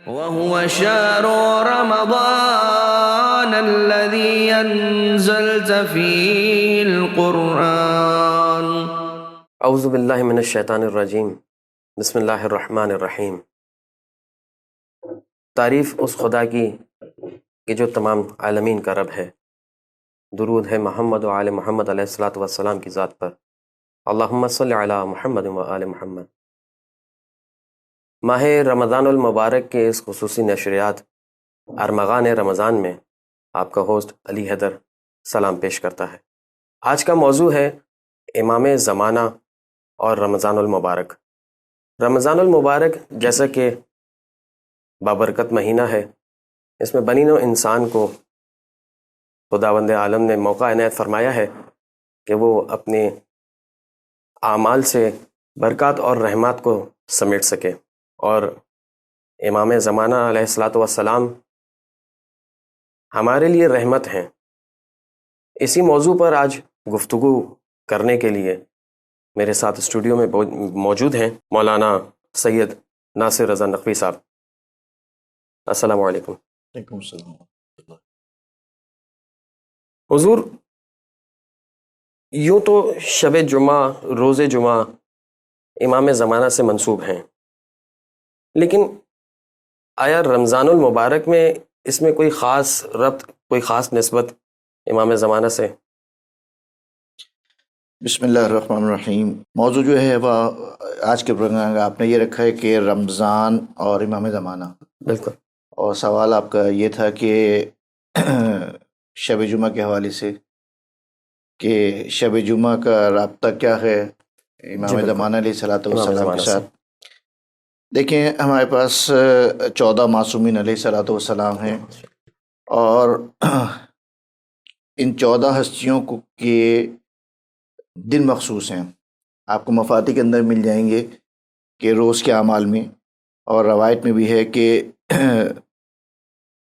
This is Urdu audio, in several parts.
وهو شهر رمضان الذي أنزلت فيه القرآن. اعوذ باللہ من الشیطان الرجیم. بسم اللہ الرحمن الرحیم. تعریف اس خدا کی کہ جو تمام عالمین کا رب ہے. درود ہے محمد و آل محمد علیہ الصلاۃ والسلام کی ذات پر. اللہم صلی علی محمد و آل محمد. ماہ رمضان المبارک کے اس خصوصی نشریات ارمغان رمضان میں آپ کا ہوسٹ علی حیدر سلام پیش کرتا ہے. آج کا موضوع ہے امام زمانہ اور رمضان المبارک. رمضان المبارک جیسا کہ بابرکت مہینہ ہے، اس میں بنی نوع انسان کو خداوند عالم نے موقع عنایت فرمایا ہے کہ وہ اپنے اعمال سے برکات اور رحمات کو سمیٹ سکے، اور امام زمانہ علیہ الصلاۃ والسلام ہمارے لیے رحمت ہیں. اسی موضوع پر آج گفتگو کرنے کے لیے میرے ساتھ اسٹوڈیو میں موجود ہیں مولانا سید ناصر رضا نقوی صاحب. السلام علیکم. وعلیکم السلام. حضور، یوں تو شب جمعہ، روز جمعہ امام زمانہ سے منسوب ہیں، لیکن آیا رمضان المبارک میں اس میں کوئی خاص ربط، کوئی خاص نسبت امام زمانہ سے؟ بسم اللہ الرحمن الرحیم. موضوع جو ہے وہ آج کے پروگرام کا آپ نے یہ رکھا ہے کہ رمضان اور امام زمانہ. بالکل. اور سوال آپ کا یہ تھا کہ شب جمعہ کے حوالے سے کہ شب جمعہ کا رابطہ کیا ہے امام زمانہ علیہ الصلوۃ والسلام کے ساتھ. دیکھیں، ہمارے پاس 14 معصومین علیہ الصلوۃ والسلام ہیں، اور ان 14 ہستیوں کو کے دن مخصوص ہیں. آپ کو مفاتی کے اندر مل جائیں گے کہ روز کے اعمال میں، اور روایت میں بھی ہے کہ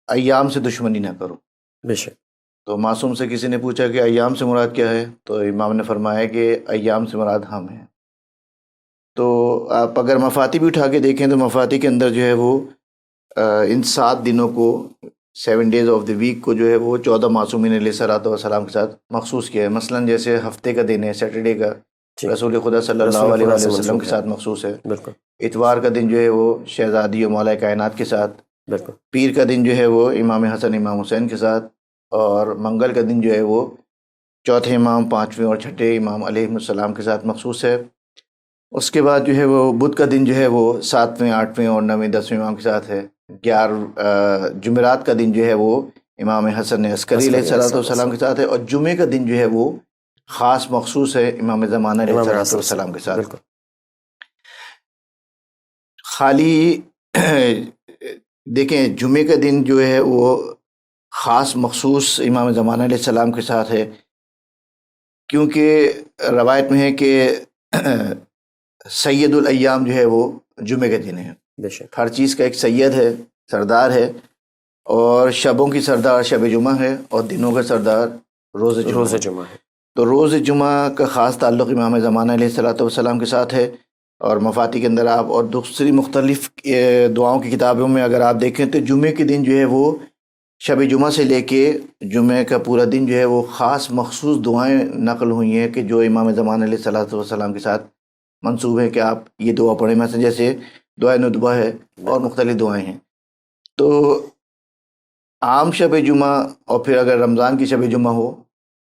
ایام سے دشمنی نہ کرو. بے شک. تو معصوم سے کسی نے پوچھا کہ ایام سے مراد کیا ہے، تو امام نے فرمایا کہ ایام سے مراد ہم ہیں. تو آپ اگر مفاتی بھی اٹھا کے دیکھیں تو مفاتی کے اندر جو ہے وہ ان 7 دنوں کو، 7 days آف دی ویک کو جو ہے وہ 14 معصومین علیہ الصلوۃ والسلام کے ساتھ مخصوص کیا ہے. مثلا جیسے ہفتے کا دن ہے سیٹرڈے کا، رسول خدا صلی اللہ علیہ وسلم کے ساتھ مخصوص ہے. بالکل. اتوار کا دن جو ہے وہ شہزادی و مولا کائنات کے ساتھ. بالکل. پیر کا دن جو ہے وہ امام حسن امام حسین کے ساتھ. اور منگل کا دن جو ہے وہ چوتھے امام، 5ویں اور 6ٹھے امام علیہ السلام کے ساتھ مخصوص ہے. اس کے بعد جو ہے وہ بدھ کا دن جو ہے وہ 7ویں، 8ویں اور 9ویں 10ویں امام کے ساتھ ہے. جمعرات کا دن جو ہے وہ امام حسن عسکری علیہ السلام کے ساتھ ہے. اور جمعے کا دن جو ہے وہ خاص مخصوص ہے امام زمانہ علیہ السلام کے ساتھ. خالی دیکھیں، جمعے کا دن جو ہے وہ خاص مخصوص امام زمانہ علیہ السلام کے ساتھ ہے، کیونکہ روایت میں ہے کہ سید الایام جو ہے وہ جمعے کے دن ہے. ہر چیز کا ایک سید ہے، سردار ہے، اور شبوں کی سردار شب جمعہ ہے، اور دنوں کا سردار روز جمعہ ہے. تو روز جمعہ کا خاص تعلق امام زمانہ علیہ الصلوۃ والسلام کے ساتھ ہے. اور مفاتی کے اندر آپ اور دوسری مختلف دعاؤں کی کتابوں میں اگر آپ دیکھیں تو جمعے کے دن جو ہے وہ شب جمعہ سے لے کے جمعے کا پورا دن جو ہے وہ خاص مخصوص دعائیں نقل ہوئی ہیں کہ جو امام زمانہ علیہ الصلوۃ والسلام کے ساتھ منسوب ہے کہ آپ یہ دعا پڑھیں. مثلا جیسے دعائے ندبہ ہے اور مختلف دعائیں ہیں. تو عام شب جمعہ اور پھر اگر رمضان کی شب جمعہ ہو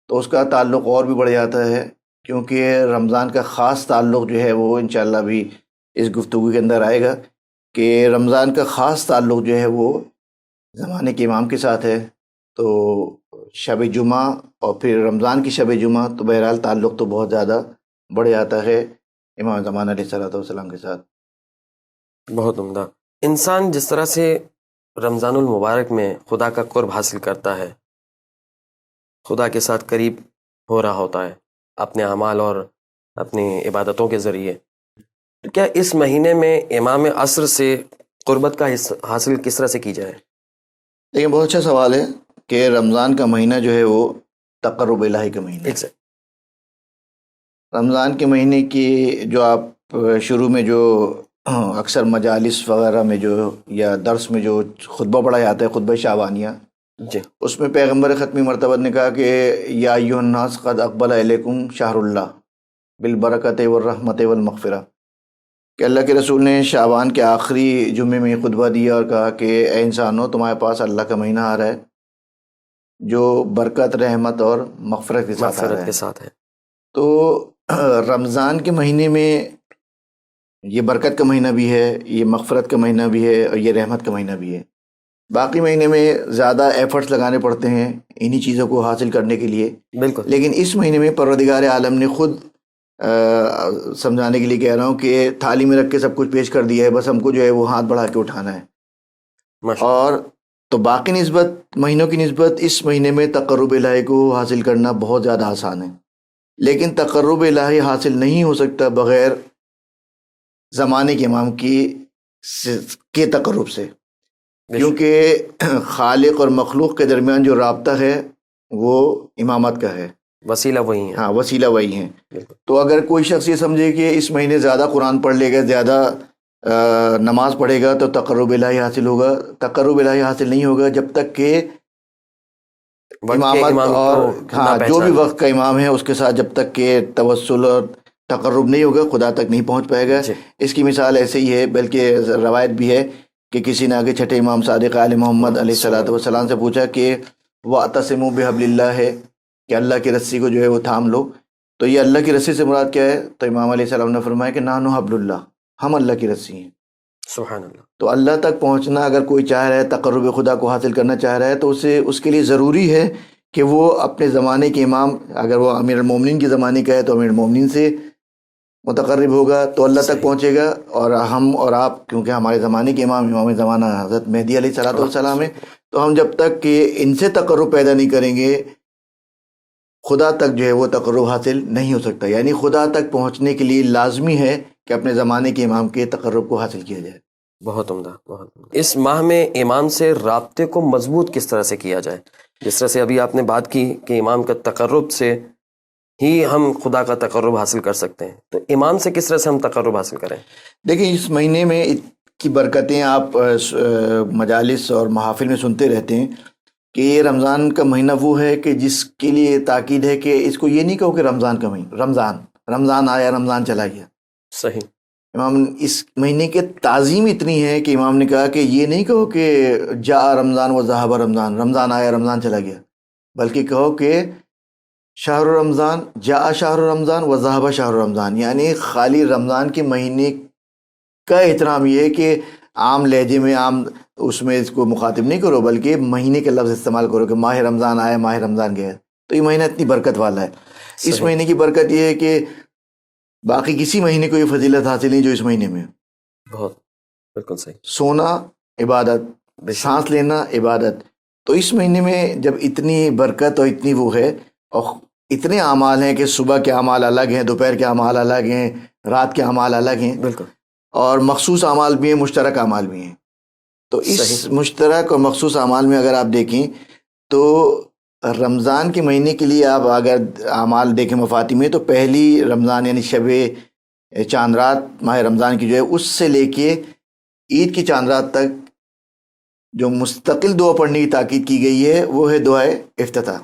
تو اس کا تعلق اور بھی بڑھ جاتا ہے، کیونکہ رمضان کا خاص تعلق جو ہے وہ انشاءاللہ بھی اس گفتگو کے اندر آئے گا کہ رمضان کا خاص تعلق جو ہے وہ زمانے کے امام کے ساتھ ہے. تو شب جمعہ اور پھر رمضان کی شب جمعہ تو بہرحال تعلق تو بہت زیادہ بڑھ جاتا ہے امام زمانہ علیہ الصلوۃ والسلام کے ساتھ. بہت عمدہ. انسان جس طرح سے رمضان المبارک میں خدا کا قرب حاصل کرتا ہے، خدا کے ساتھ قریب ہو رہا ہوتا ہے اپنے اعمال اور اپنی عبادتوں کے ذریعے، تو کیا اس مہینے میں امام عصر سے قربت کا حاصل کس طرح سے کی جائے؟ لیکن بہت اچھا سوال ہے کہ رمضان کا مہینہ جو ہے وہ تقرب الہی کا مہینہ ہے. رمضان کے مہینے کی جو آپ شروع میں جو اکثر مجالس وغیرہ میں جو یا درس میں جو خطبہ پڑھا جاتا ہے، خطبہ شعبانیہ، جی، اس میں پیغمبر ختمی مرتبہ نے کہا کہ یا ایھا الناس قد اقبل علیکم شہر اللہ بالبرکۃ والرحمۃ والمغفرہ، کہ اللہ کے رسول نے شعبان کے آخری جمعے میں خطبہ دیا اور کہا کہ اے انسانوں، تمہارے پاس اللہ کا مہینہ آ رہا ہے جو برکت، رحمت اور مغفرت کے ساتھ آ رہا ہے۔ تو رمضان کے مہینے میں یہ برکت کا مہینہ بھی ہے، یہ مغفرت کا مہینہ بھی ہے، اور یہ رحمت کا مہینہ بھی ہے۔ باقی مہینے میں زیادہ ایفرٹس لگانے پڑتے ہیں انہی چیزوں کو حاصل کرنے کے لیے، بالکل، لیکن اس مہینے میں پروردگار عالم نے خود سمجھانے کے لیے کہہ رہا ہوں کہ تھالی میں رکھ کے سب کچھ پیش کر دیا ہے، بس ہم کو جو ہے وہ ہاتھ بڑھا کے اٹھانا ہے۔ اور تو باقی مہینوں کی نسبت اس مہینے میں تقرب الہی کو حاصل کرنا بہت زیادہ آسان ہے، لیکن تقرب الہی حاصل نہیں ہو سکتا بغیر زمانے کے امام کے تقرب سے، کیونکہ خالق اور مخلوق کے درمیان جو رابطہ ہے وہ امامت کا ہے، وسیلہ وہی ہے۔ ہاں، وسیلہ وہی ہے۔ تو اگر کوئی شخص یہ سمجھے کہ اس مہینے زیادہ قرآن پڑھ لے گا، زیادہ نماز پڑھے گا تو تقرب الہی حاصل ہوگا، تقرب الہی حاصل نہیں ہوگا جب تک کہ امامت اور جو بھی وقت کا امام ہے اس کے ساتھ جب تک کہ توسل اور تقرب نہیں ہوگا خدا تک نہیں پہنچ پائے گا۔ اس کی مثال ایسے ہی ہے، بلکہ روایت بھی ہے کہ کسی نے آگے چھٹے امام صادق آل محمد علیہ الصلوۃ والسلام سے پوچھا کہ وَاعْتَصِمُوا بِحَبْلِ اللَّہِ ہے کہ اللہ کی رسی کو جو ہے وہ تھام لو، تو یہ اللہ کی رسی سے مراد کیا ہے؟ تو امام علیہ السلام نے فرمایا کہ نحن حبل اللہ، ہم اللہ کی رسی ہیں۔ سبحان اللہ۔ تو اللہ تک پہنچنا اگر کوئی چاہ رہا ہے، تقرب خدا کو حاصل کرنا چاہ رہا ہے، تو اس کے لیے ضروری ہے کہ وہ اپنے زمانے کے امام، اگر وہ امیر المومنین کے زمانے کا ہے تو امیر المومنین سے متقرب ہوگا تو اللہ تک پہنچے گا، اور ہم اور آپ کیونکہ ہمارے زمانے کے امام زمانہ حضرت مہدی علیہ الصلوۃ والسلام ہیں، تو ہم جب تک کہ ان سے تقرب پیدا نہیں کریں گے خدا تک جو ہے وہ تقرب حاصل نہیں ہو سکتا۔ یعنی خدا تک پہنچنے کے لیے لازمی ہے کہ اپنے زمانے کے امام کے تقرب کو حاصل کیا جائے۔ بہت عمدہ، بہت عمدہ۔ اس ماہ میں امام سے رابطے کو مضبوط کس طرح سے کیا جائے؟ جس طرح سے ابھی آپ نے بات کی کہ امام کا تقرب سے ہی ہم خدا کا تقرب حاصل کر سکتے ہیں، تو امام سے کس طرح سے ہم تقرب حاصل کریں؟ دیکھیں، اس مہینے میں کی برکتیں آپ مجالس اور محافل میں سنتے رہتے ہیں کہ یہ رمضان کا مہینہ وہ ہے کہ جس کے لیے تاکید ہے کہ اس کو یہ نہیں کہو کہ رمضان کا مہینہ، رمضان آیا، رمضان چلا گیا۔ صحیح۔ امام اس مہینے کے تعظیم اتنی ہے کہ امام نے کہا کہ یہ نہیں کہو کہ جاء رمضان و ذہب رمضان، رمضان آیا، رمضان چلا گیا، بلکہ کہو کہ شہر رمضان، جاء شہر رمضان و ذہب شہر رمضان، یعنی خالی رمضان کے مہینے کا احترام یہ ہے کہ عام لہجے میں، عام اس میں اس کو مخاطب نہیں کرو، بلکہ مہینے کے لفظ استعمال کرو کہ ماہ رمضان آیا، ماہ رمضان گیا۔ تو یہ مہینہ اتنی برکت والا ہے۔ اس مہینے کی برکت یہ ہے کہ باقی کسی مہینے کو یہ فضیلت حاصل نہیں جو اس مہینے میں۔ بہت بالکل صحیح۔ سونا عبادت، سانس لینا عبادت۔ تو اس مہینے میں جب اتنی برکت اور اتنی وہ ہے، اور اتنے اعمال ہیں کہ صبح کے اعمال الگ ہیں، دوپہر کے اعمال الگ ہیں، رات کے اعمال الگ ہیں، بالکل، اور مخصوص اعمال بھی ہیں، مشترک اعمال بھی ہیں۔ تو اس مشترک اور مخصوص اعمال میں اگر آپ دیکھیں تو رمضان کے مہینے کے لیے آپ اگر اعمال دیکھیں مفاتیح میں، تو پہلی رمضان یعنی شب چاند رات ماہ رمضان کی جو ہے اس سے لے کے عید کی چاند رات تک جو مستقل دعا پڑھنے کی تاکید کی گئی ہے وہ ہے دعائے افتتاح۔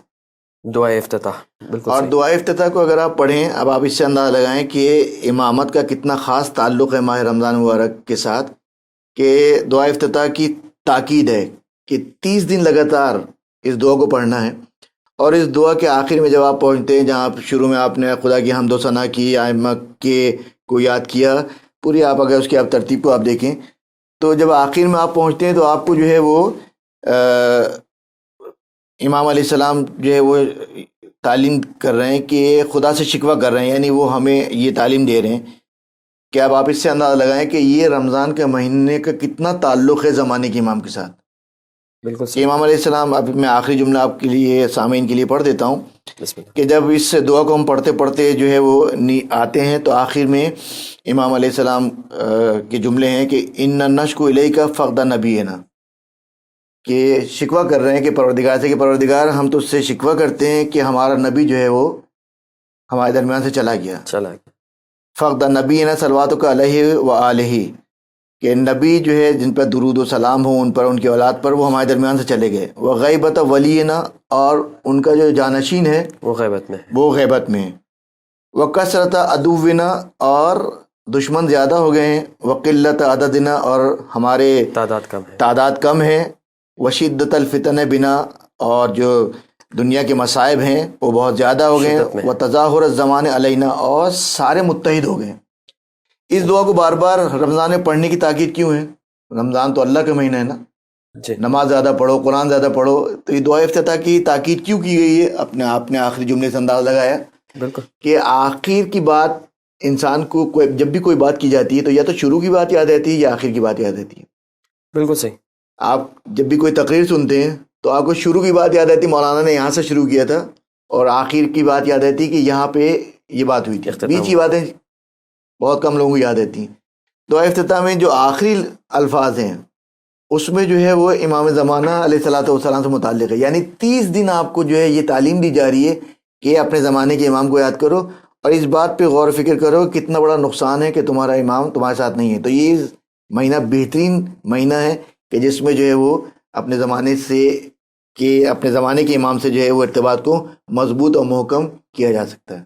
دعائے افتتاح، بالکل۔ اور دعائے افتتاح کو اگر آپ پڑھیں، اب آپ اس سے اندازہ لگائیں کہ امامت کا کتنا خاص تعلق ہے ماہ رمضان مبارک کے ساتھ، کہ دعائے افتتاح کی تاکید ہے کہ 30 دن لگاتار اس دعا کو پڑھنا ہے، اور اس دعا کے آخر میں جب آپ پہنچتے ہیں جہاں شروع میں آپ نے خدا کی حمد و ثنا کی، ائمہ کے کو یاد کیا، پوری آپ اگر اس کی آپ ترتیب کو آپ دیکھیں تو جب آخر میں آپ پہنچتے ہیں تو آپ کو جو ہے وہ امام علیہ السلام جو ہے وہ تعلیم کر رہے ہیں کہ خدا سے شکوہ کر رہے ہیں، یعنی وہ ہمیں یہ تعلیم دے رہے ہیں کہ اب آپ اس سے اندازہ لگائیں کہ یہ رمضان کے مہینے کا کتنا تعلق ہے زمانے کے امام کے ساتھ۔ بالکل کہ امام علیہ السلام، اب میں آخری جملہ آپ کے لیے سامعین کے لیے پڑھ دیتا ہوں کہ جب اس دعا کو ہم پڑھتے پڑھتے جو ہے وہ آتے ہیں تو آخر میں امام علیہ السلام کے جملے ہیں کہ ان نشکو الیک فقد نبینا، کہ شکوہ کر رہے ہیں کہ پروردگار سے، کہ پروردگار ہم تو اس سے شکوہ کرتے ہیں کہ ہمارا نبی جو ہے وہ ہمارے درمیان سے چلا گیا۔ فقد نبینا صلواتک علیہ و آلہ، کہ نبی جو ہے جن پر درود و سلام ہو ان پر ان کی اولاد پر وہ ہمارے درمیان سے چلے گئے. وہ غیبت ولینا اور ان کا جو جانشین ہے وہ غیبت میں ہے. وہ کثرت عدونا اور دشمن زیادہ ہو گئے ہیں. وہ قلت عددنا اور ہمارے تعداد کم ہے. وہ شدت الفتن بنا اور جو دنیا کے مصائب ہیں وہ بہت زیادہ ہو گئے ہیں. وہ تظاہر الزمان علینا اور سارے متحد ہو گئے. اس دعا کو بار بار رمضان میں پڑھنے کی تاکید کیوں ہے؟ رمضان تو اللہ کا مہینہ ہے نا جی. نماز زیادہ پڑھو، قرآن زیادہ پڑھو. تو یہ دعا افتتاح کی تاکید کیوں کی گئی ہے؟ اپنے آپ نے آخری جملے سے انداز لگایا بالکل کہ آخر کی بات انسان کو جب بھی کوئی بات کی جاتی ہے تو یا تو شروع کی بات یاد رہتی ہے یا آخر کی بات یاد رہتی ہے. بالکل صحیح. آپ جب بھی کوئی تقریر سنتے ہیں تو آپ کو شروع کی بات یاد رہتی مولانا نے یہاں سے شروع کیا تھا، اور آخر کی بات یاد رہتی کہ یہاں پہ یہ بات ہوئی تھی. بیچ کی باتیں بہت کم لوگوں کو یاد رہتی ہیں. دعا افتتاح میں جو آخری الفاظ ہیں اس میں جو ہے وہ امام زمانہ علیہ الصلوۃ والسلام سے متعلق ہے. یعنی 30 دن آپ کو جو ہے یہ تعلیم دی جا رہی ہے کہ اپنے زمانے کے امام کو یاد کرو اور اس بات پہ غور و فکر کرو کتنا بڑا نقصان ہے کہ تمہارا امام تمہارے ساتھ نہیں ہے. تو یہ مہینہ بہترین مہینہ ہے کہ جس میں جو ہے وہ اپنے زمانے کے امام سے جو ہے وہ ارتباط کو مضبوط اور محکم کیا جا سکتا ہے.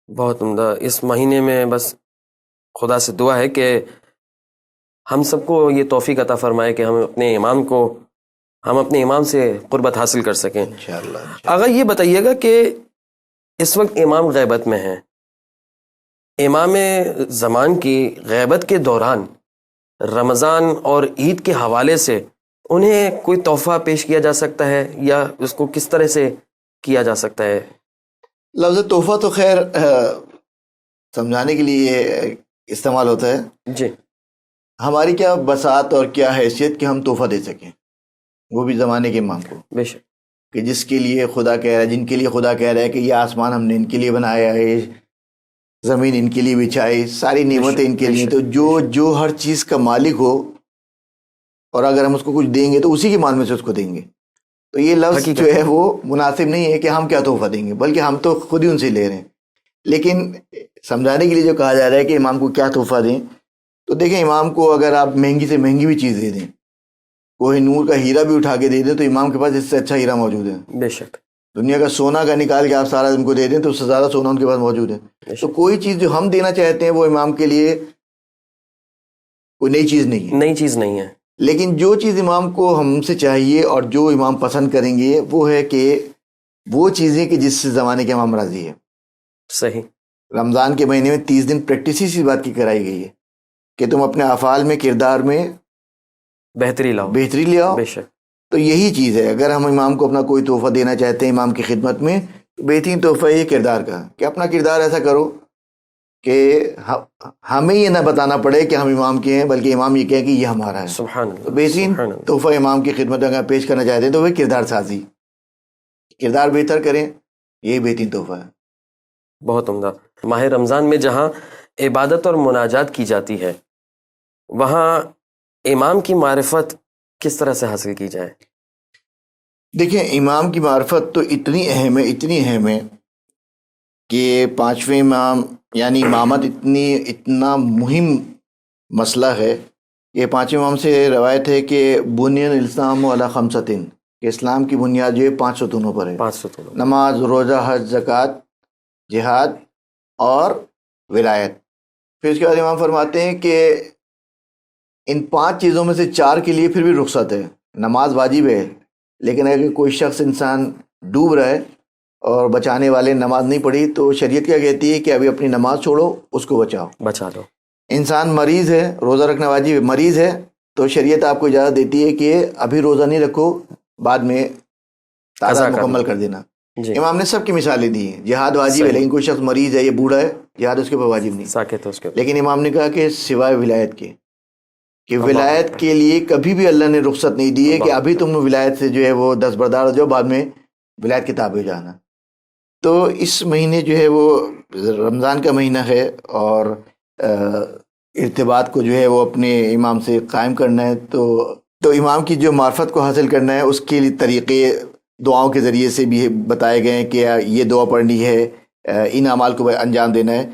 بہت عمدہ. اس مہینے میں بس خدا سے دعا ہے کہ ہم سب کو یہ توفیق عطا فرمائے کہ ہم اپنے امام سے قربت حاصل کر سکیں انشاءاللہ. آغا یہ بتائیے گا کہ اس وقت امام غیبت میں ہیں، امام زمان کی غیبت کے دوران رمضان اور عید کے حوالے سے انہیں کوئی تحفہ پیش کیا جا سکتا ہے یا اس کو کس طرح سے کیا جا سکتا ہے؟ لفظ تحفہ تو خیر سمجھانے کے لیے استعمال ہوتا ہے جی. ہماری کیا بساط اور کیا حیثیت کہ ہم تحفہ دے سکیں، وہ بھی زمانے کے امام کو، بے شک، کہ جس کے لیے خدا کہہ رہا ہے، جن کے لیے خدا کہہ رہا ہے کہ یہ آسمان ہم نے ان کے لیے بنایا ہے، زمین ان کے لیے بچھائی، ساری نعمتیں ان کے لیے. تو جو ہر چیز کا مالک ہو اور اگر ہم اس کو کچھ دیں گے تو اسی کے مال میں سے اس کو دیں گے. تو یہ لفظ جو ہے وہ مناسب نہیں ہے کہ ہم کیا تحفہ دیں گے، بلکہ ہم تو خود ہی ان سے لے رہے ہیں. لیکن سمجھانے کے لیے جو کہا جا رہا ہے کہ امام کو کیا تحفہ دیں، تو دیکھیں امام کو اگر آپ مہنگی سے مہنگی بھی چیز دے دیں، کوہ نور کا ہیرا بھی اٹھا کے دے دیں تو امام کے پاس اس سے اچھا ہیرا موجود ہے. بے شک. دنیا کا سونا کا نکال کے آپ سارا ان کو دے دیں تو اس سے زیادہ سونا ان کے پاس موجود ہے. تو کوئی چیز جو ہم دینا چاہتے ہیں وہ امام کے لیے کوئی نئی چیز نہیں ہے. لیکن جو چیز امام کو ہم سے چاہیے اور جو امام پسند کریں گے وہ ہے کہ وہ چیزیں کہ جس سے زمانے کے امام راضی ہے. صحیح. رمضان کے مہینے میں 30 دن پریکٹس اسی بات کی کرائی گئی ہے کہ تم اپنے افعال میں، کردار میں بہتری لاؤ. بے شک. تو یہی چیز ہے. اگر ہم امام کو اپنا کوئی تحفہ دینا چاہتے ہیں امام کی خدمت میں، بہترین تحفہ یہ کردار کا کہ اپنا کردار ایسا کرو کہ ہمیں یہ نہ بتانا پڑے کہ ہم امام کے ہیں، بلکہ امام یہ کہے کہ یہ ہمارا ہے. سبحان اللہ. تو بہترین تحفہ امام کی خدمت اگر پیش کرنا چاہتے ہیں تو وہ کردار سازی، کردار بہتر کریں، یہی بہترین تحفہ ہے. بہت عمدہ. ماہ رمضان میں جہاں عبادت اور مناجات کی جاتی ہے وہاں امام کی معرفت کس طرح سے حاصل کی جائے؟ دیکھیں امام کی معرفت تو اتنی اہم ہے کہ 5ویں امام یعنی امامت اتنا مہم مسئلہ ہے کہ 5ویں امام سے روایت ہے کہ بنی الاسلام علی 5 کہ اسلام کی بنیاد جو ہے 5 ستونوں پر ہے. 5 ستون: نماز، روزہ، حج، زکوٰۃ، جہاد اور ولایت. پھر اس کے بعد امام فرماتے ہیں کہ ان 5 چیزوں میں سے 4 کے لیے پھر بھی رخصت ہے. نماز واجب ہے، لیکن اگر کوئی شخص انسان ڈوب رہا ہے اور بچانے والے نماز نہیں پڑھی تو شریعت کیا کہتی ہے کہ ابھی اپنی نماز چھوڑو، اس کو بچا دو. انسان مریض ہے، روزہ رکھنا واجب ہے، مریض ہے تو شریعت آپ کو اجازت دیتی ہے کہ ابھی روزہ نہیں رکھو، بعد میں تعداد مکمل کر دینا. جی. امام نے سب کی مثالیں دی ہیں. جہاد واجب ہے لیکن کوئی شخص مریض ہے، یہ بوڑھا ہے، جہاد اس کے اوپر واجب نہیں. لیکن امام نے کہا کہ سوائے ولایت کے، کہ ولایت کے لیے کبھی بھی اللہ نے رخصت نہیں دی ہے کہ ابھی تم ولایت سے جو ہے وہ دستبردار ہو جاؤ، بعد میں ولایت کے تابع ہو جانا. تو اس مہینے جو ہے وہ رمضان کا مہینہ ہے اور ارتباط کو جو ہے وہ اپنے امام سے قائم کرنا ہے. تو امام کی جو معرفت کو حاصل کرنا ہے اس کے لیے طریقے دعاؤں کے ذریعے سے بھی بتائے گئے ہیں کہ یہ دعا پڑھنی ہے، ان اعمال کو انجام دینا ہے.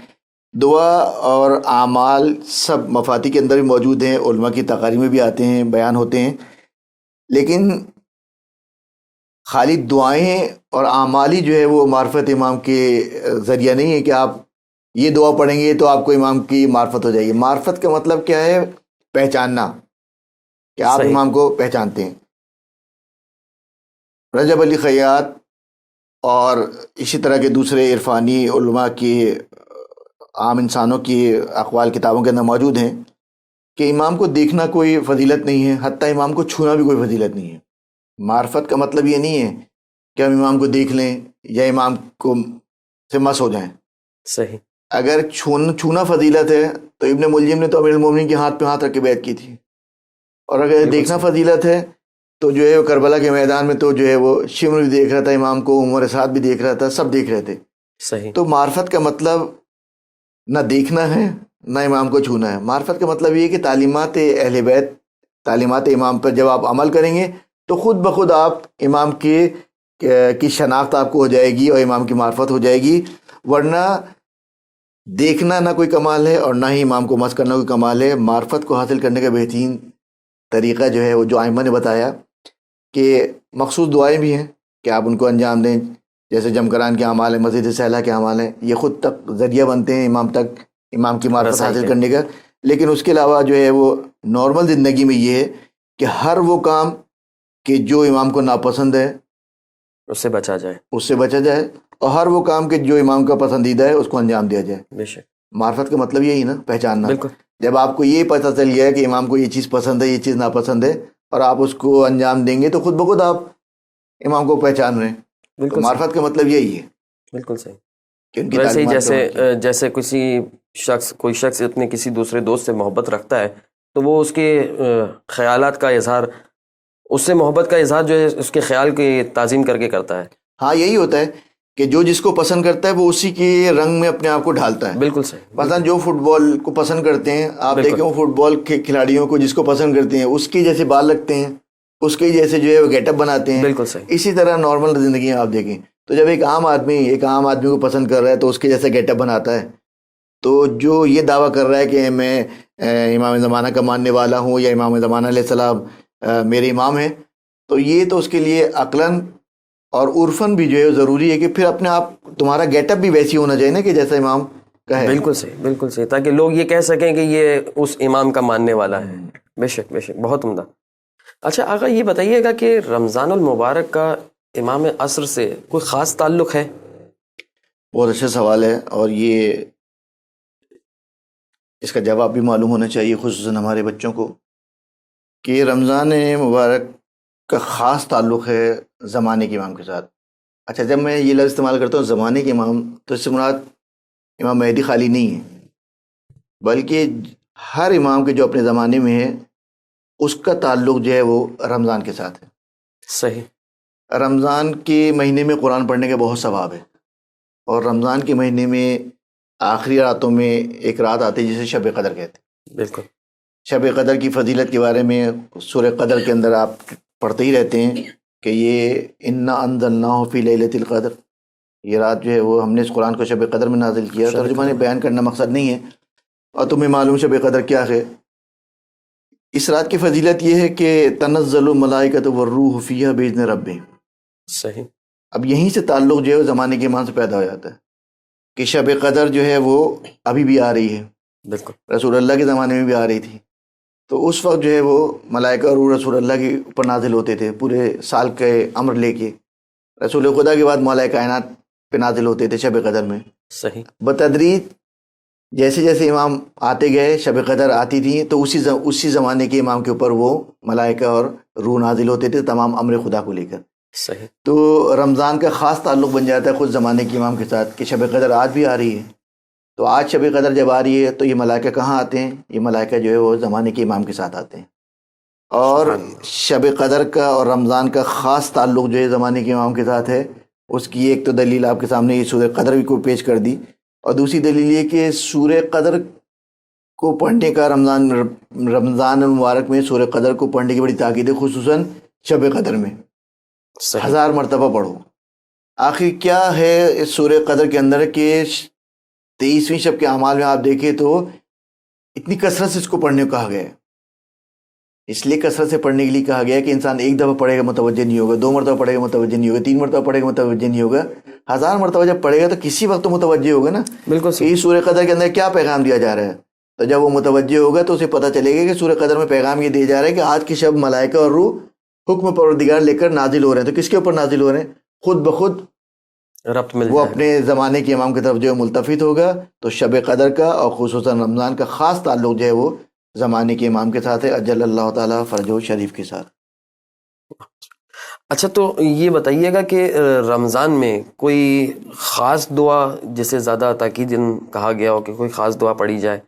دعا اور اعمال سب مفاتی کے اندر بھی موجود ہیں، علماء کی تقاریر میں بھی آتے ہیں، بیان ہوتے ہیں، لیکن خالی دعائیں اور اعمال ہی جو ہے وہ معرفت امام کے ذریعہ نہیں ہے کہ آپ یہ دعا پڑھیں گے تو آپ کو امام کی معرفت ہو جائے گی۔ معرفت کا مطلب کیا ہے؟ پہچاننا، کہ آپ صحیح۔ امام کو پہچانتے ہیں۔ رجب علی خیاط اور اسی طرح کے دوسرے عرفانی علماء کی عام انسانوں کی اقوال کتابوں کے اندر موجود ہیں کہ امام کو دیکھنا کوئی فضیلت نہیں ہے، حتیٰ امام کو چھونا بھی کوئی فضیلت نہیں ہے۔ معرفت کا مطلب یہ نہیں ہے کہ ہم امام کو دیکھ لیں یا امام کو سے مس ہو جائیں۔ صحیح۔ اگر چھونا فضیلت ہے تو ابن ملجم نے تو امیر المومنین کے ہاتھ پہ ہاتھ رکھ کے بیعت کی تھی، اور اگر دیکھنا فضیلت ہے تو جو ہے وہ کربلا کے میدان میں تو جو ہے وہ شمر بھی دیکھ رہا تھا امام کو، عمر سعد بھی دیکھ رہا تھا، سب دیکھ رہے تھے۔ صحیح۔ تو معرفت کا مطلب نہ دیکھنا ہے نہ امام کو چھونا ہے۔ معرفت کا مطلب یہ ہے کہ تعلیمات اہل بیت، تعلیمات امام پر جب آپ عمل کریں گے تو خود بخود آپ امام کی شناخت آپ کو ہو جائے گی اور امام کی معرفت ہو جائے گی۔ ورنہ دیکھنا نہ کوئی کمال ہے اور نہ ہی امام کو مس کرنا کوئی کمال ہے۔ معرفت کو حاصل کرنے کا بہترین طریقہ جو ہے وہ جو ائمہ نے بتایا کہ مخصوص دعائیں بھی ہیں کہ آپ ان کو انجام دیں، جیسے جمکران کے اعمال ہیں، مسجد سہلہ کے اعمال ہیں، یہ خود تک ذریعہ بنتے ہیں امام تک، امام کی معرفت حاصل کرنے کا۔ لیکن اس کے علاوہ جو ہے وہ نارمل زندگی میں یہ ہے کہ ہر وہ کام کہ جو امام کو ناپسند ہے اس سے بچا جائے، اس سے بچا جائے، اور ہر وہ کام کہ جو امام کا پسندیدہ ہے اس کو انجام دیا جائے۔ بے شک۔ معرفت کا مطلب یہی نا، پہچاننا۔ بالکل۔ جب آپ کو یہ پتہ چل گیا کہ امام کو یہ چیز پسند ہے، یہ چیز ناپسند ہے، اور آپ اس کو انجام دیں گے تو خود بخود آپ امام کو پہچان رہے ہیں۔ بالکل۔ معرفت کا مطلب یہی ہے۔ بالکل صحیح۔ کہ ان کی ویسے ہی تعلیمات جیسے کوئی شخص اپنے کسی دوسرے دوست سے محبت رکھتا ہے تو وہ اس کے خیالات کا اظہار، اس سے محبت کا اظہار جو ہے اس کے خیال کی تعظیم کر کے کرتا ہے۔ ہاں، یہی ہوتا ہے کہ جو جس کو پسند کرتا ہے وہ اسی کے رنگ میں اپنے آپ کو ڈھالتا ہے۔ بالکل صحیح۔ مثلا جو فٹ بال کو پسند کرتے ہیں، آپ دیکھیں وہ فٹ بال کے کھلاڑیوں کو جس کو پسند کرتے ہیں اس کی جیسے بال رکھتے ہیں، اس کے جیسے جو ہے وہ گیٹ اپ بناتے ہیں۔ بالکل صحیح۔ اسی طرح نارمل زندگی میں آپ دیکھیں تو جب ایک عام آدمی کو پسند کر رہا ہے تو اس کے جیسا گیٹ اپ بناتا ہے۔ تو جو یہ دعویٰ کر رہا ہے کہ میں امام زمانہ کا ماننے والا ہوں یا امام زمانہ علیہ السلام میرے امام ہیں، تو یہ تو اس کے لیے عقلاً اور عرفاً بھی جو ہے ضروری ہے کہ پھر اپنے آپ تمہارا گیٹ اپ بھی ویسی ہونا چاہیے نا کہ جیسا امام کا ہے۔ بالکل صحیح، بالکل صحیح، تاکہ لوگ یہ کہہ سکیں کہ یہ اس امام کا ماننے والا ہے۔ بے شک، بے شک، بہت عمدہ۔ اچھا آقا، یہ بتائیے گا کہ رمضان المبارک کا امام عصر سے کوئی خاص تعلق ہے؟ بہت اچھا سوال ہے، اور یہ اس کا جواب بھی معلوم ہونا چاہیے خصوصاً ہمارے بچوں کو، کہ رمضان مبارک کا خاص تعلق ہے زمانے کے امام کے ساتھ۔ اچھا، جب میں یہ لفظ استعمال کرتا ہوں زمانے کے امام، تو اس سے مراد امام مہدی خالی نہیں ہے، بلکہ ہر امام کے جو اپنے زمانے میں ہے اس کا تعلق جو ہے وہ رمضان کے ساتھ ہے۔ صحیح۔ رمضان کے مہینے میں قرآن پڑھنے کا بہت ثواب ہے، اور رمضان کے مہینے میں آخری راتوں میں ایک رات آتی ہے جسے شب قدر کہتے ہیں۔ بالکل۔ شب قدر کی فضیلت کے بارے میں سورہ قدر کے اندر آپ پڑھتے ہی رہتے ہیں کہ یہ انا انزلناہ فی لیلۃ القدر، یہ رات جو ہے وہ ہم نے اس قرآن کو شب قدر میں نازل کیا۔ ترجمہ نے بیان کرنا مقصد نہیں ہے، اور تمہیں معلوم شب قدر کیا ہے۔ اس رات کی فضیلت یہ ہے کہ تنزل الملائکۃ والروح فیہا بإذن ربہم۔ صحیح۔ اب یہیں سے تعلق جو ہے وہ زمانے کے ایمان سے پیدا ہو جاتا ہے کہ شب قدر جو ہے وہ ابھی بھی آ رہی ہے، بالکل۔ رسول اللہ کے زمانے میں بھی آ رہی تھی، تو اس وقت جو ہے وہ ملائکہ اور روح رسول اللہ کے اوپر نازل ہوتے تھے پورے سال کے امر لے کے۔ رسول خدا کے بعد ملائکہ کائنات پہ نازل ہوتے تھے شب قدر میں۔ صحیح۔ بتدریج جیسے جیسے امام آتے گئے شب قدر آتی تھی، تو اسی زمانے کے امام کے اوپر وہ ملائکہ اور روح نازل ہوتے تھے تمام امر خدا کو لے کر۔ صحیح۔ تو رمضان کا خاص تعلق بن جاتا ہے خود زمانے کے امام کے ساتھ کہ شب قدر آج بھی آ رہی ہے۔ تو آج شب قدر جب آ رہی ہے تو یہ ملائکہ کہاں آتے ہیں؟ یہ ملائکہ جو ہے وہ زمانے کے امام کے ساتھ آتے ہیں۔ اور شب قدر کا اور رمضان کا خاص تعلق جو ہے زمانے کے امام کے ساتھ ہے، اس کی ایک تو دلیل آپ کے سامنے یہ سورہ قدر بھی کو پیش کر دی، اور دوسری دلیل یہ کہ سورہ قدر کو پڑھنے کا رمضان مبارک میں سورہ قدر کو پڑھنے کی بڑی تاکید ہے، خصوصاً شب قدر میں 1000 مرتبہ پڑھو۔ آخر کیا ہے اس سورہ قدر کے اندر کہ 23ویں شب کے اعمال میں آپ دیکھیں تو اتنی کثرت سے اس کو پڑھنے کو کہا گیا ہے. اس لیے کثرت سے پڑھنے کے لیے کہا گیا ہے کہ انسان ایک دفعہ پڑھے گا متوجہ نہیں ہوگا, 2 مرتبہ پڑھے گا متوجہ نہیں ہوگا, 3 مرتبہ پڑھے گا متوجہ نہیں ہوگا, 1000 مرتبہ جب پڑھے گا تو کسی وقت تو متوجہ ہوگا نا. بالکل کہ اس سورہ قدر کے اندر کیا پیغام دیا جا رہا ہے. تو جب وہ متوجہ ہوگا تو اسے پتہ چلے گا کہ سورہ قدر میں پیغام یہ دیا جا رہا ہے کہ آج کی شب ملائکہ اور روح حکم پروردگار لے کر نازل ہو رہے ہیں. تو کس کے اوپر نازل ہو رہے ہیں؟ خود بخود ربط مل وہ جائے. اپنے زمانے کے امام کی طرف جو ہے ملتفت ہوگا. تو شب قدر کا اور خصوصاً رمضان کا خاص تعلق جو ہے وہ زمانے کے امام کے ساتھ ہے, اجل اللہ تعالیٰ فرجہ شریف کے ساتھ. اچھا, تو یہ بتائیے گا کہ رمضان میں کوئی خاص دعا جسے زیادہ تاکید کہا گیا ہو کہ کوئی خاص دعا پڑھی جائے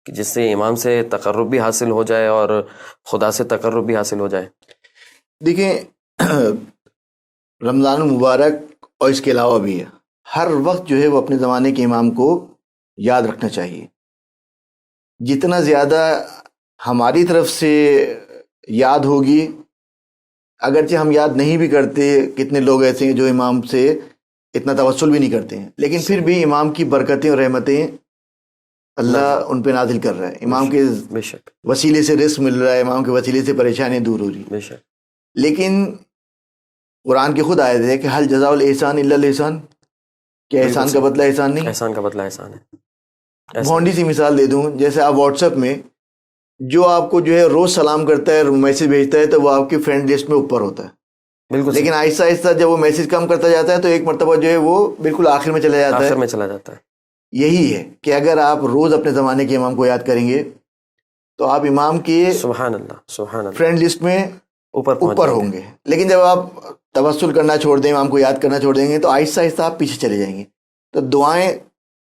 کہ جس سے امام سے تقرب بھی حاصل ہو جائے اور خدا سے تقرب بھی حاصل ہو جائے؟ دیکھیں, رمضان المبارک اور اس کے علاوہ بھی ہے, ہر وقت جو ہے وہ اپنے زمانے کے امام کو یاد رکھنا چاہیے. جتنا زیادہ ہماری طرف سے یاد ہوگی, اگرچہ ہم یاد نہیں بھی کرتے, کتنے لوگ ایسے ہیں جو امام سے اتنا توسل بھی نہیں کرتے ہیں, لیکن پھر بھی امام کی برکتیں اور رحمتیں اللہ ان پہ نازل کر رہا ہے. امام کے بے شک وسیلے سے رزق مل رہا ہے, امام کے وسیلے سے پریشانیاں دور ہو رہی ہیں. بے شک. لیکن قرآن کی خود آیت ہے کہ حل جزاء الاحسان الا الاحسان, کہ احسان کا بدلہ احسان نہیں. احسان کا بدلہ احسان ہے. بھونڈی سی مثال دے دوں, جیسے آپ واٹس ایپ میں جو آپ کو جو ہے روز سلام کرتا ہے, میسج بھیجتا ہے, تو وہ آپ کی فرینڈ لسٹ میں اوپر ہوتا ہے. بالکل. لیکن آہستہ آہستہ جب وہ میسج کم کرتا جاتا ہے تو ایک مرتبہ جو ہے وہ بالکل آخر میں چلا جاتا ہے. آخر میں چلا جاتا ہے. یہی ہے کہ اگر آپ روز اپنے زمانے کے امام کو یاد کریں گے تو آپ امام کی سبحان اللہ سبحان اللہ فرینڈ لسٹ میں اوپر ہوں گے. لیکن جب آپ توسل کرنا چھوڑ دیں, امام کو یاد کرنا چھوڑ دیں گے, تو آہستہ آہستہ آپ پیچھے چلے جائیں گے. تو دعائیں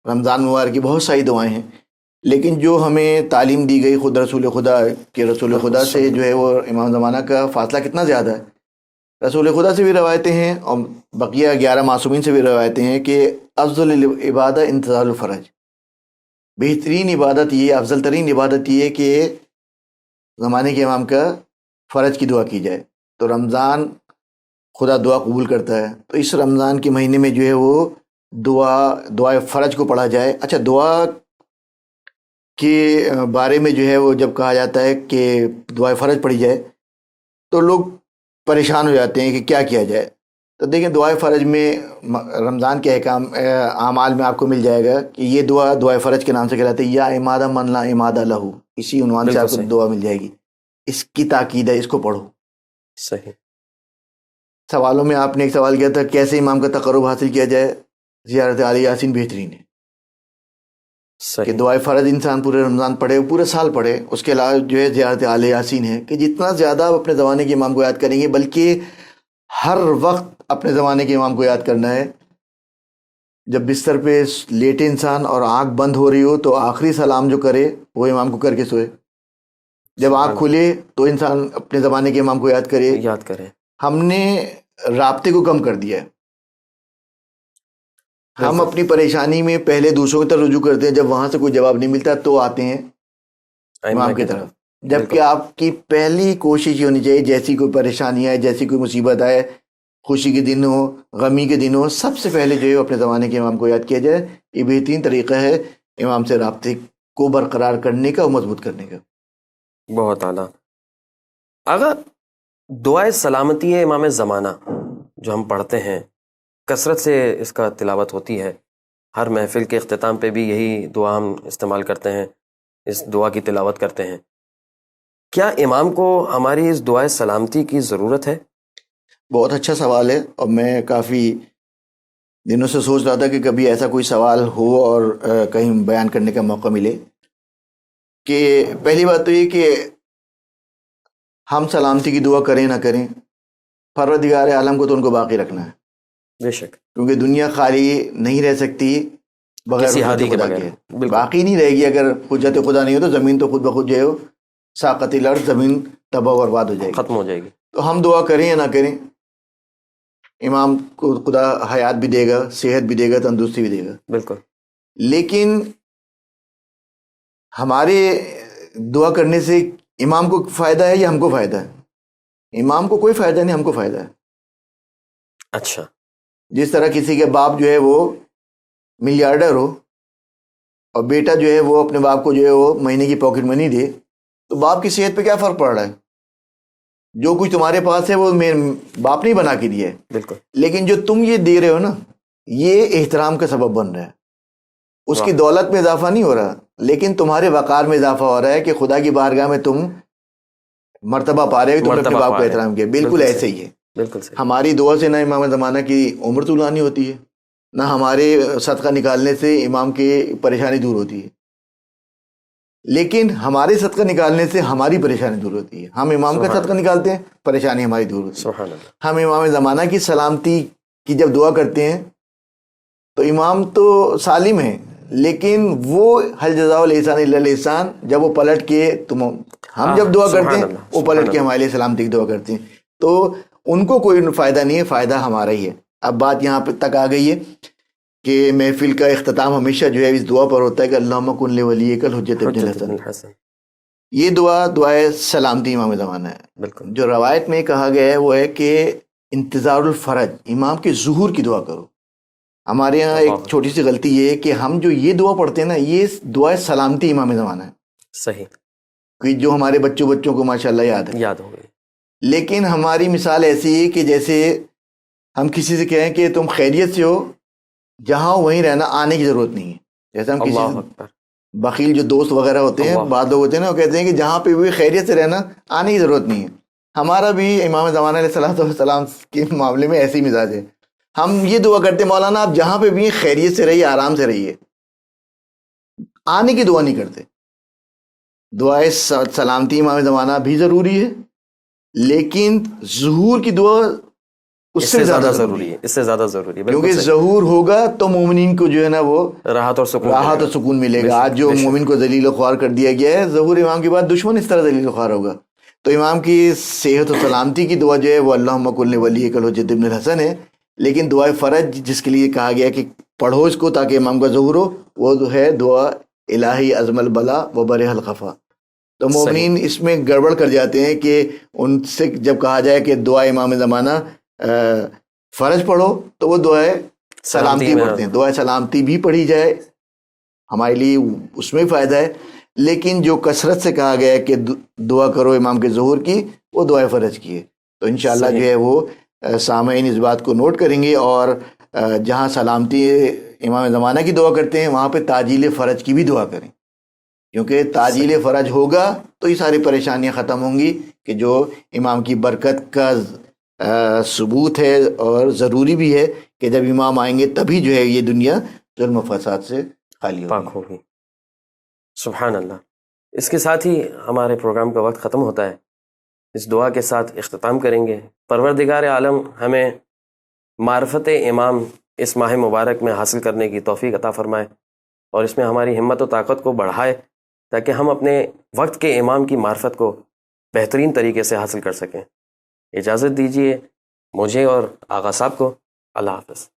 رمضان مبارک کی بہت ساری دعائیں ہیں, لیکن جو ہمیں تعلیم دی گئی خود رسول خدا کے رسول خدا سے جو ہے وہ امام زمانہ کا فاصلہ کتنا زیادہ ہے. رسول خدا سے بھی روایتیں ہیں اور بقیہ 11 معصومین سے بھی روایتیں ہیں کہ افضل العبادہ انتظار الفرج, بہترین عبادت یہ, افضل ترین عبادت یہ کہ زمانے کے امام کا فرج کی دعا کی جائے. تو رمضان خدا دعا قبول کرتا ہے, تو اس رمضان کے مہینے میں جو ہے وہ دعائے فرج کو پڑھا جائے. اچھا, دعا کے بارے میں جو ہے وہ جب کہا جاتا ہے کہ دعائے فرج پڑھی جائے تو لوگ پریشان ہو جاتے ہیں کہ کیا کیا جائے. تو دیکھیں, دعائے فرج میں رمضان کے اعمال میں آپ کو مل جائے گا کہ یہ دعائے فرج کے نام سے کہلاتے ہیں, یا عمادہ من لا عمادہ لہو, اسی عنوان سے آپ کو دعا مل جائے گی. اس کی تاکید ہے, اس کو پڑھو. صحیح. سوالوں میں آپ نے ایک سوال کیا تھا کیسے امام کا تقرب حاصل کیا جائے. زیارت آل یاسین بہترین ہے کہ دعائے فرض انسان پورے رمضان پڑھے, پورے سال پڑھے. اس کے علاوہ جو ہے زیارت آل یاسین ہے کہ جتنا زیادہ آپ اپنے زمانے کے امام کو یاد کریں گے, بلکہ ہر وقت اپنے زمانے کے امام کو یاد کرنا ہے. جب بستر پہ لیٹے انسان اور آنکھ بند ہو رہی ہو تو آخری سلام جو کرے وہ امام کو کر کے سوئے. جب آنکھ کھلے تو انسان اپنے زمانے کے امام کو یاد کرے. ہم نے رابطے کو کم کر دیا ہے. ہم اپنی پریشانی میں پہلے دوسروں کی طرف رجوع کرتے ہیں, جب وہاں سے کوئی جواب نہیں ملتا تو آتے ہیں امام کی طرف. جبکہ آپ کی پہلی کوشش یہ ہونی چاہیے, جیسی کوئی پریشانی آئے, جیسی کوئی مصیبت آئے, خوشی کے دن ہو, غمی کے دن ہو, سب سے پہلے جو ہے اپنے زمانے کے امام کو یاد کیا جائے. یہ بہترین طریقہ ہے امام سے رابطے کو برقرار کرنے کا اور مضبوط کرنے کا. بہت اعلیٰ. اگر دعائے سلامتی ہے امام زمانہ جو ہم پڑھتے ہیں, کثرت سے اس کا تلاوت ہوتی ہے, ہر محفل کے اختتام پہ بھی یہی دعا ہم استعمال کرتے ہیں, اس دعا کی تلاوت کرتے ہیں. کیا امام کو ہماری اس دعائے سلامتی کی ضرورت ہے؟ بہت اچھا سوال ہے, اور میں کافی دنوں سے سوچ رہا تھا کہ کبھی ایسا کوئی سوال ہو اور کہیں بیان کرنے کا موقع ملے. کہ پہلی بات تو یہ کہ ہم سلامتی کی دعا کریں نہ کریں, پروردگار عالم کو تو ان کو باقی رکھنا ہے. بے شک, کیونکہ دنیا خالی نہیں رہ سکتی بغیر کسی ہادی کے خدا بغیر. باقی نہیں رہے گی. اگر حجت خدا نہیں ہو تو زمین تو خود بخود جو ہے ساقط الارض, زمین تباہ و برباد ہو جائے گی, ختم ہو جائے گی. تو ہم دعا کریں یا نہ کریں, امام کو خدا حیات بھی دے گا, صحت بھی دے گا, تندرستی بھی دے گا. بالکل. لیکن ہمارے دعا کرنے سے امام کو فائدہ ہے یا ہم کو فائدہ ہے؟ امام کو کوئی فائدہ نہیں, ہم کو فائدہ ہے. اچھا. جس طرح کسی کے باپ جو ہے وہ ملیارڈر ہو اور بیٹا جو ہے وہ اپنے باپ کو جو ہے وہ مہینے کی پاکٹ منی دے، تو باپ کی صحت پہ کیا فرق پڑ رہا ہے؟ جو کچھ تمہارے پاس ہے وہ باپ نے بنا کے دیا ہے، بالکل، لیکن جو تم یہ دے رہے ہو نا، یہ احترام کا سبب بن رہا ہے. اس کی دولت میں اضافہ نہیں ہو رہا، لیکن تمہارے وقار میں اضافہ ہو رہا ہے کہ خدا کی بارگاہ میں تم مرتبہ پا رہے ہو، تم اپنے باپ کو احترام کیا. بالکل ایسے ہی ہے. بالکل صحیح. ہماری دعا سے نہ امام زمانہ کی عمر طولانی ہوتی ہے، نہ ہمارے صدقہ نکالنے سے امام کی پریشانی دور ہوتی ہے، لیکن ہمارے صدقہ نکالنے سے ہماری پریشانی دور ہوتی ہے. ہم امام کا صدقہ نکالتے ہیں، پریشانی ہماری دور ہوتی ہے. سبحان اللہ. ہم امام زمانہ کی سلامتی کی جب دعا کرتے ہیں تو امام تو سالم ہیں، لیکن وہ حل جزاء الاحسان الا الاحسان، جب وہ پلٹ کے ہم جب دعا کرتے ہیں وہ پلٹ کے ہمارے لیے سلامتی کی دعا کرتے ہیں، تو ان کو کوئی فائدہ نہیں ہے، فائدہ ہمارا ہی ہے. اب بات یہاں پہ تک آ گئی ہے کہ محفل کا اختتام ہمیشہ جو ہے اس دعا پر ہوتا ہے کہ اللہم کن لولیک الحجۃ ابن الحسن. یہ دعائے سلامتی امام زمانہ ہے. بالکل. جو روایت میں کہا گیا ہے وہ ہے کہ انتظار الفرج، امام کے ظہور کی دعا کرو. ہمارے یہاں ایک چھوٹی سی غلطی یہ ہے کہ ہم جو یہ دعا پڑھتے ہیں نا، یہ دعائے سلامتی امام زمانہ ہے. صحیح. کہ جو ہمارے بچوں کو ماشاءاللہ یاد ہو گئی. لیکن ہماری مثال ایسی ہے کہ جیسے ہم کسی سے کہیں کہ تم خیریت سے ہو، جہاں وہیں رہنا، آنے کی ضرورت نہیں ہے. جیسے ہم کسی بخیل جو دوست وغیرہ ہوتے ہیں، بعض لوگ ہوتے ہیں نا، وہ کہتے ہیں کہ جہاں پہ بھی خیریت سے رہنا، آنے کی ضرورت نہیں ہے. ہمارا بھی امام زمانہ علیہ السلام کے معاملے میں ایسی مزاج ہے. ہم یہ دعا کرتے ہیں مولانا آپ جہاں پہ بھی خیریت سے رہیے، آرام سے رہیے، آنے کی دعا نہیں کرتے. دعائے سلامتی امام زمانہ بھی ضروری ہے، لیکن ظہور کی دعا اس سے زیادہ ضروری ہے. اس سے زیادہ ضروری ہے، کیونکہ ظہور ہوگا تو مومنین کو جو ہے نا وہ راحت اور سکون ملے گا. آج جو مومن کو ذلیل و خوار کر دیا گیا ہے، ظہور امام کے بعد دشمن اس طرح ذلیل و خوار ہوگا. تو امام کی صحت و سلامتی کی دعا جو ہے وہ اللہم کن لولیک الحجۃ ابن الحسن ہے. لیکن دعائے فرج جس کے لیے کہا گیا کہ پڑھو اس کو تاکہ امام کا ظہور ہو، وہ ہے دعا الہی عظم البلا و برح الخفا. تو مومنین اس میں گڑبڑ کر جاتے ہیں کہ ان سے جب کہا جائے کہ دعا امام زمانہ فرض پڑھو تو وہ دعائے سلامتی پڑھتے ہیں. دعائے سلامتی بھی پڑھی جائے، ہمارے لیے اس میں فائدہ ہے، لیکن جو کثرت سے کہا گیا ہے کہ دعا کرو امام کے ظہور کی، وہ دعائے فرض کی ہے. تو انشاءاللہ جو ہے وہ سامعین اس بات کو نوٹ کریں گے، اور جہاں سلامتی امام زمانہ کی دعا کرتے ہیں وہاں پہ تعجیل فرج کی بھی دعا کریں، کیونکہ تعجیل فرج ہوگا تو یہ ساری پریشانیاں ختم ہوں گی کہ جو امام کی برکت کا ثبوت ہے، اور ضروری بھی ہے کہ جب امام آئیں گے تبھی جو ہے یہ دنیا ظلم و فساد سے خالی پاک ہوگی. سبحان اللہ. اس کے ساتھ ہی ہمارے پروگرام کا وقت ختم ہوتا ہے. اس دعا کے ساتھ اختتام کریں گے. پروردگار عالم ہمیں معرفت امام اس ماہ مبارک میں حاصل کرنے کی توفیق عطا فرمائے، اور اس میں ہماری ہمت و طاقت کو بڑھائے تاکہ ہم اپنے وقت کے امام کی معرفت کو بہترین طریقے سے حاصل کر سکیں. اجازت دیجیے مجھے اور آغا صاحب کو. اللہ حافظ.